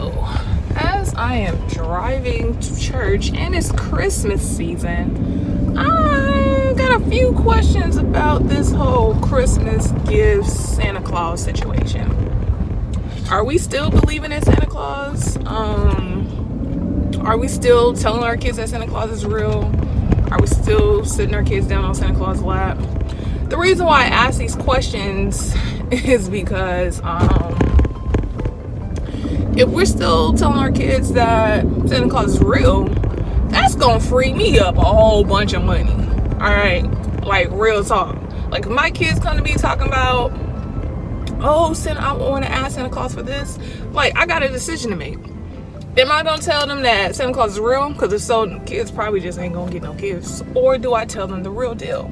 So, as I am driving to church and it's Christmas season, I got a few questions about this whole Christmas gifts Santa Claus situation. Are we still believing in Santa Claus? Are we still telling our kids that Santa Claus is real? Are we still sitting our kids down on Santa Claus' lap? The reason why I ask these questions is because if we're still telling our kids that Santa Claus is real, that's gonna free me up a whole bunch of money. Alright, like real talk. Like if my kids come to me talking about, oh Santa, I want to ask Santa Claus for this, like I got a decision to make. Am I gonna tell them that Santa Claus is real? Because if so, kids probably just ain't gonna get no gifts. Or do I tell them the real deal?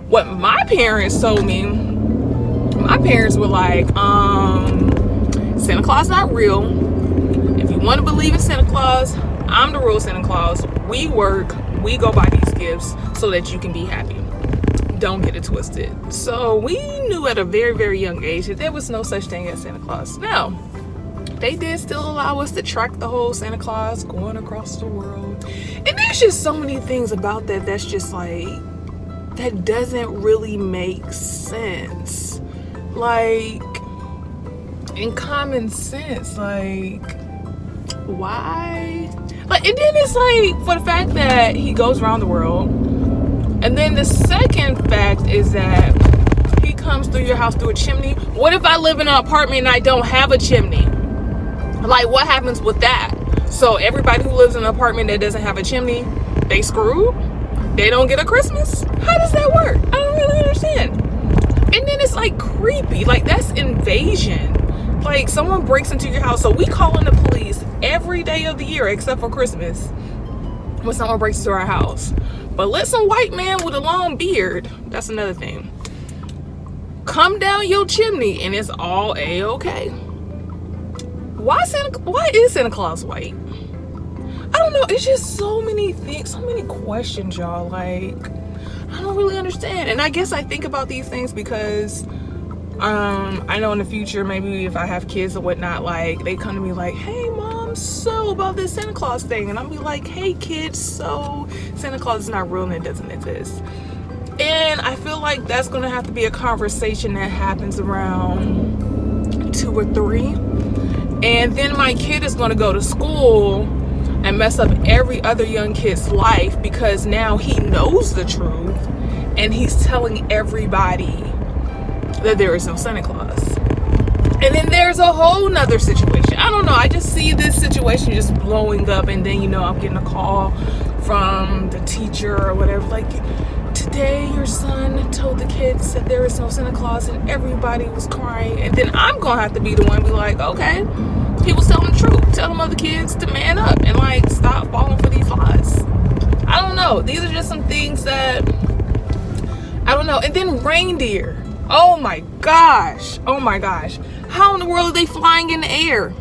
What my parents told me, my parents were like, Santa Claus not real. If you want to believe in Santa Claus, I'm the real Santa Claus. We work, we go buy these gifts so that you can be happy. Don't get it twisted. So we knew at a very, very young age that there was no such thing as Santa Claus. Now, they did still allow us to track the whole Santa Claus going across the world. And there's just so many things about that that's just like, that doesn't really make sense. Like, in common sense, like, why? Like, and then it's like, for the fact that he goes around the world, and then the second fact is that he comes through your house through a chimney. What if I live in an apartment and I don't have a chimney? Like, what happens with that? So everybody who lives in an apartment that doesn't have a chimney, they screwed? They don't get a Christmas? How does that work? I don't really understand. And then it's like creepy. Like, that's invasion. Like, someone breaks into your house. So we call in the police every day of the year except for Christmas when someone breaks into our house. But let some white man with a long beard, that's another thing, come down your chimney and it's all a-okay. Why is Santa Claus white? I don't know. It's just so many things, so many questions, y'all. Like, I don't really understand. And I guess I think about these things because I know in the future, maybe if I have kids or whatnot, like they come to me like, hey mom, so about this Santa Claus thing, and I'll be like, hey kids, so Santa Claus is not real and it doesn't exist. And I feel like that's gonna have to be a conversation that happens around 2 or 3, and then my kid is gonna go to school and mess up every other young kid's life because now he knows the truth and he's telling everybody that there is no Santa Claus. And then there's a whole nother situation. I don't know, I just see this situation just blowing up, and then, you know, I'm getting a call from the teacher or whatever, like, today your son told the kids that there is no Santa Claus, and everybody was crying. And then I'm gonna have to be the one to be like, okay, he was telling the truth. Tell them other kids to man up and like stop falling for these lies. I don't know, these are just some things that I don't know. And then reindeer, oh my gosh, how in the world are they flying in the air?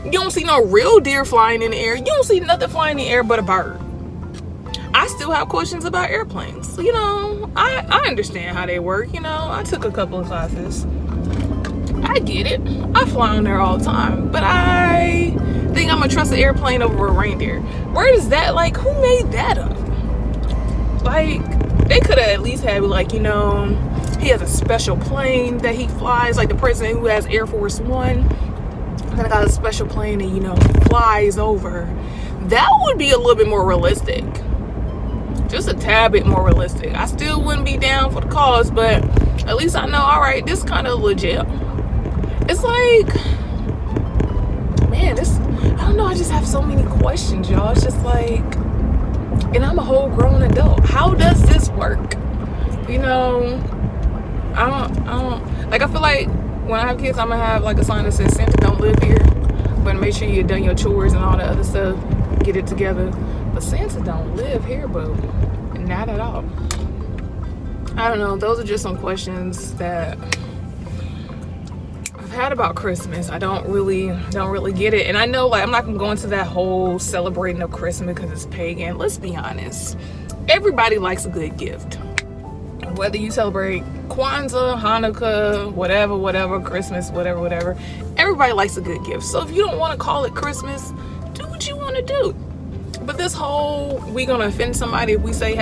You don't see no real deer flying in the air. You don't see nothing flying in the air but a bird. I still have questions about airplanes. You know, I understand how they work. You know, I took a couple of classes. I get it. I fly on there all the time. But I think I'm gonna trust an airplane over a reindeer. Where is that? Like, who made that up? Like, they could have at least had, like, you know, he has a special plane that he flies, like the president who has Air Force One. Then I got a special plane and, you know, flies over. That would be a little bit more realistic. Just a tad bit more realistic. I still wouldn't be down for the cause, but at least I know, all right, this kind of legit. It's like, man, this, I don't know, I just have so many questions, y'all. It's just like, and I'm a whole grown adult. How does this work? You know, I don't, like, I feel like when I have kids, I'm gonna have like a sign that says Santa don't live here, but make sure you've done your chores and all the other stuff, get it together. But Santa don't live here, boo. Not at all. I don't know, those are just some questions that I've had about Christmas. I don't really get it. And I know, like, I'm not gonna go into that whole celebrating of Christmas because it's pagan. Let's be honest, everybody likes a good gift. Whether you celebrate Kwanzaa, Hanukkah, whatever, Christmas, whatever, everybody likes a good gift. So if you don't want to call it Christmas, do what you want to do. But this whole, we gonna offend somebody if we say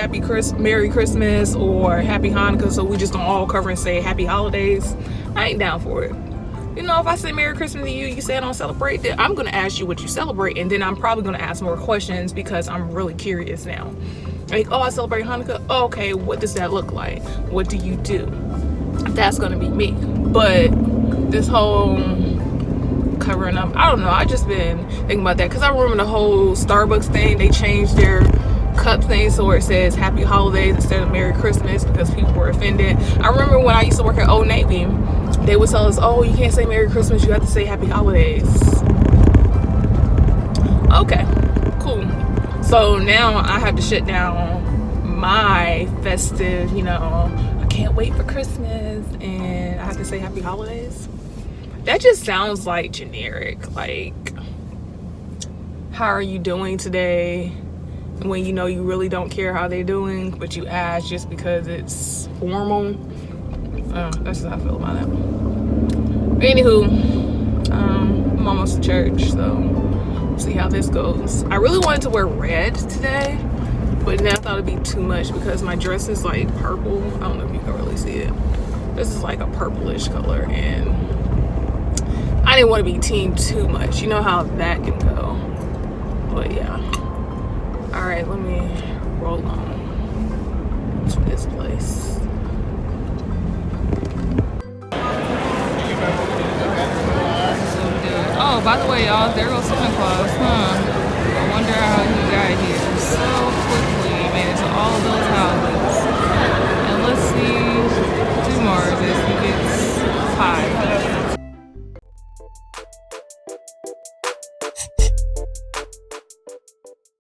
Merry Christmas or Happy Hanukkah, so we just gonna all cover and say Happy Holidays, I ain't down for it. You know, if I say Merry Christmas to you, you say I don't celebrate, then I'm gonna ask you what you celebrate, and then I'm probably gonna ask more questions because I'm really curious now. Like, oh, I celebrate Hanukkah. Oh, okay, what does that look like? What do you do? That's gonna be me. But this whole covering up, I don't know, I just been thinking about that because I remember the whole Starbucks thing. They changed their cup thing so it says Happy Holidays instead of Merry Christmas because people were offended. I remember when I used to work at Old Navy, they would tell us, oh, you can't say Merry Christmas, you have to say Happy Holidays. Okay, cool. So now I have to shut down my festive, you know, I can't wait for Christmas and I have to say Happy Holidays. That just sounds like generic. Like, how are you doing today? When you know you really don't care how they're doing, but you ask just because it's formal. That's just how I feel about it. But anywho, I'm almost to church, so we'll see how this goes. I really wanted to wear red today, but then I thought it'd be too much because my dress is like purple. I don't know if you can really see it. This is like a purplish color, and I didn't want to be team too much. You know how that can go. But yeah. All right, let me roll on to this place. Oh, by the way, y'all, there goes Santa Claus, huh?